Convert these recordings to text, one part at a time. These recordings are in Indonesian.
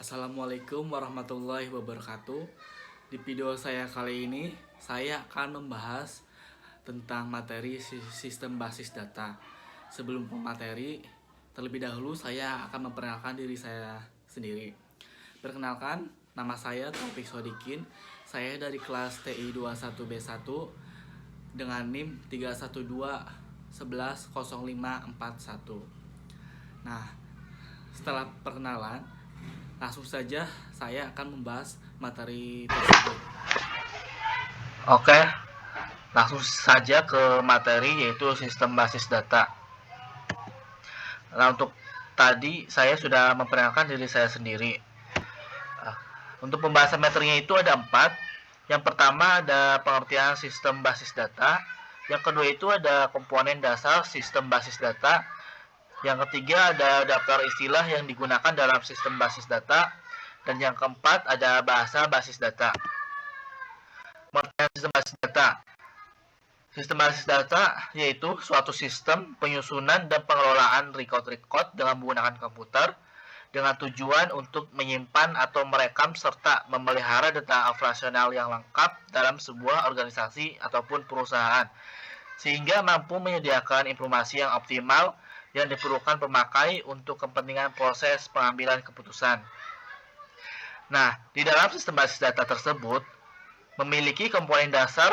Assalamualaikum warahmatullahi wabarakatuh. Di video saya kali ini, saya akan membahas tentang materi sistem basis data. Sebelum pemateri, terlebih dahulu saya akan memperkenalkan diri saya sendiri. Perkenalkan, nama saya Taufik Sodikin. Saya dari kelas TI 21B1 dengan NIM 312110541. Nah, setelah perkenalan, langsung saja saya akan membahas materi tersebut. Oke, langsung saja ke materi yaitu sistem basis data. Nah, untuk tadi saya sudah memperkenalkan diri saya sendiri. Untuk pembahasan materinya itu ada 4. Yang pertama ada pengertian sistem basis data. Yang kedua itu ada komponen dasar sistem basis data. Yang ketiga ada daftar istilah yang digunakan dalam sistem basis data. Dan yang keempat ada bahasa basis data. Pengertian sistem basis data. Sistem basis data yaitu suatu sistem penyusunan dan pengelolaan record-record dengan menggunakan komputer dengan tujuan untuk menyimpan atau merekam serta memelihara data operasional yang lengkap dalam sebuah organisasi ataupun perusahaan sehingga mampu menyediakan informasi yang optimal yang diperlukan pemakai untuk kepentingan proses pengambilan keputusan. Nah, di dalam sistem basis data tersebut memiliki komponen dasar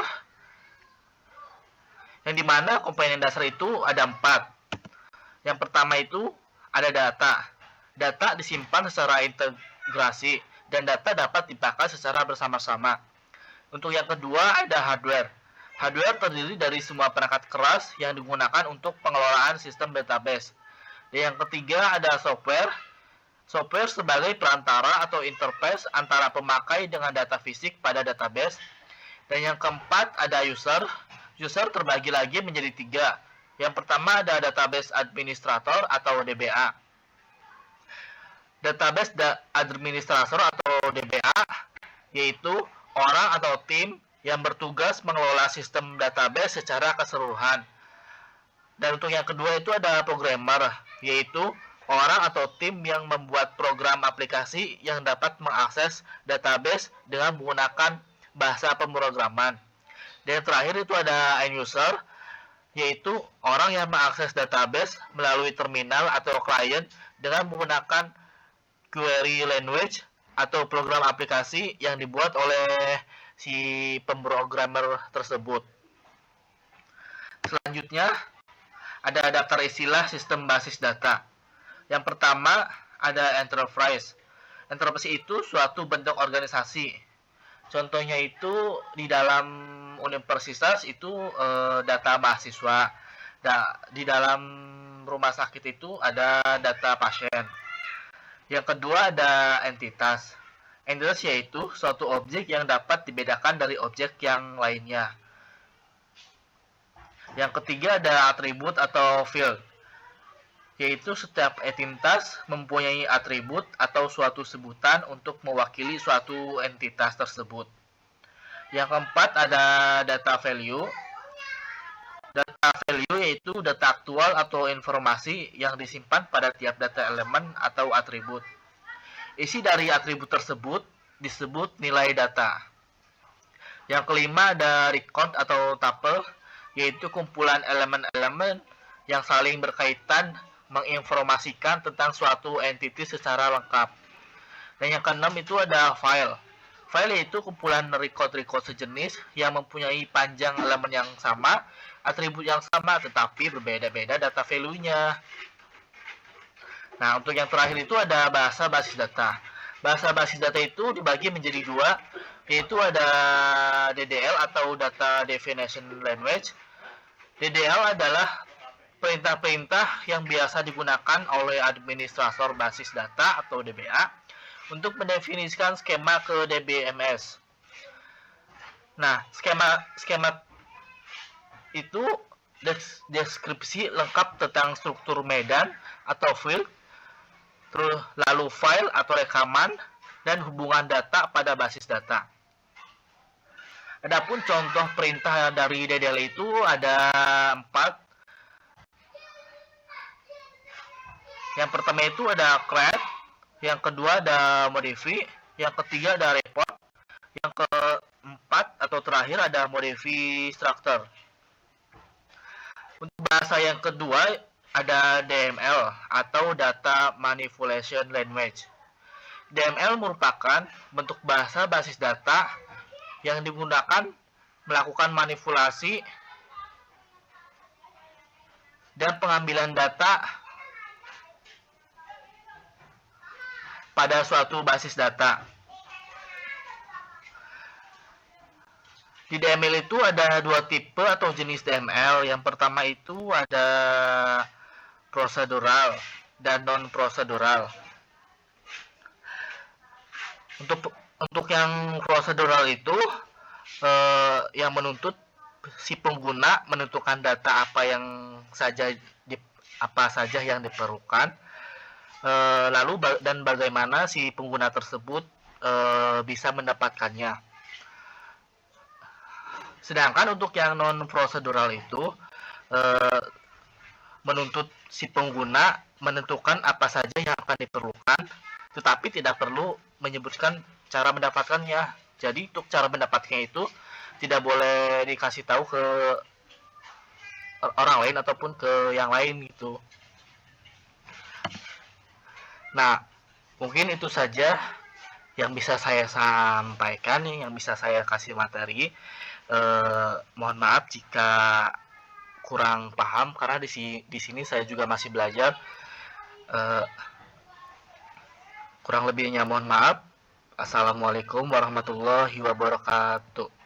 yang dimana komponen dasar itu ada 4. Yang pertama itu ada data. Data disimpan secara integrasi dan data dapat dipakai secara bersama-sama. Untuk yang kedua ada hardware. Hardware terdiri dari semua perangkat keras yang digunakan untuk pengelolaan sistem database. Dan yang ketiga ada software. Software sebagai perantara atau interface antara pemakai dengan data fisik pada database. Dan yang keempat ada user. User terbagi lagi menjadi 3. Yang pertama ada database administrator atau DBA. Database administrator atau DBA yaitu orang atau tim yang bertugas mengelola sistem database secara keseluruhan. Dan untuk yang kedua itu ada programmer, yaitu orang atau tim yang membuat program aplikasi yang dapat mengakses database dengan menggunakan bahasa pemrograman. Dan yang terakhir itu ada end user, yaitu orang yang mengakses database melalui terminal atau klien dengan menggunakan query language atau program aplikasi yang dibuat oleh si pemrogramer tersebut. Selanjutnya ada daftar istilah sistem basis data. Yang pertama ada enterprise. Enterprise itu suatu bentuk organisasi. Contohnya itu di dalam universitas itu data mahasiswa. Di dalam rumah sakit itu ada data pasien. Yang kedua ada entitas. Entitas yaitu suatu objek yang dapat dibedakan dari objek yang lainnya. Yang ketiga ada atribut atau field, yaitu setiap entitas mempunyai atribut atau suatu sebutan untuk mewakili suatu entitas tersebut. Yang keempat ada data value. Data value yaitu data aktual atau informasi yang disimpan pada tiap data elemen atau atribut. Isi dari atribut tersebut disebut nilai data. Yang kelima ada record atau tuple, yaitu kumpulan elemen-elemen yang saling berkaitan menginformasikan tentang suatu entiti secara lengkap. Dan yang keenam itu ada file. File yaitu kumpulan record-record sejenis yang mempunyai panjang elemen yang sama, atribut yang sama, tetapi berbeda-beda data value-nya. Nah, untuk yang terakhir itu ada bahasa basis data. Bahasa basis data itu dibagi menjadi 2, yaitu ada DDL atau Data Definition Language. DDL adalah perintah-perintah yang biasa digunakan oleh administrator basis data atau DBA untuk mendefinisikan skema ke DBMS. Nah, skema itu deskripsi lengkap tentang struktur medan atau field, terus lalu file atau rekaman, dan hubungan data pada basis data. Adapun contoh perintah dari DDL itu ada 4. Yang pertama itu ada create. Yang kedua ada modify, yang ketiga ada report, yang keempat atau terakhir ada modify structure. Untuk bahasa yang kedua ada DML atau Data Manipulation Language. DML merupakan bentuk bahasa basis data yang digunakan melakukan manipulasi dan pengambilan data pada suatu basis data. Di DML itu ada dua tipe atau jenis DML. Yang pertama itu ada prosedural dan non-prosedural. Untuk yang prosedural itu yang menuntut si pengguna menentukan data apa saja yang diperlukan, lalu dan bagaimana si pengguna tersebut bisa mendapatkannya. Sedangkan untuk yang non prosedural itu menuntut si pengguna menentukan apa saja yang akan diperlukan, tetapi tidak perlu menyebutkan cara mendapatkannya. Jadi untuk cara mendapatkannya itu tidak boleh dikasih tahu ke orang lain ataupun ke yang lain gitu. Nah, mungkin itu saja yang bisa saya sampaikan, yang bisa saya kasih materi. Mohon maaf jika kurang paham karena di sini saya juga masih belajar. Kurang lebihnya mohon maaf. Assalamualaikum warahmatullahi wabarakatuh.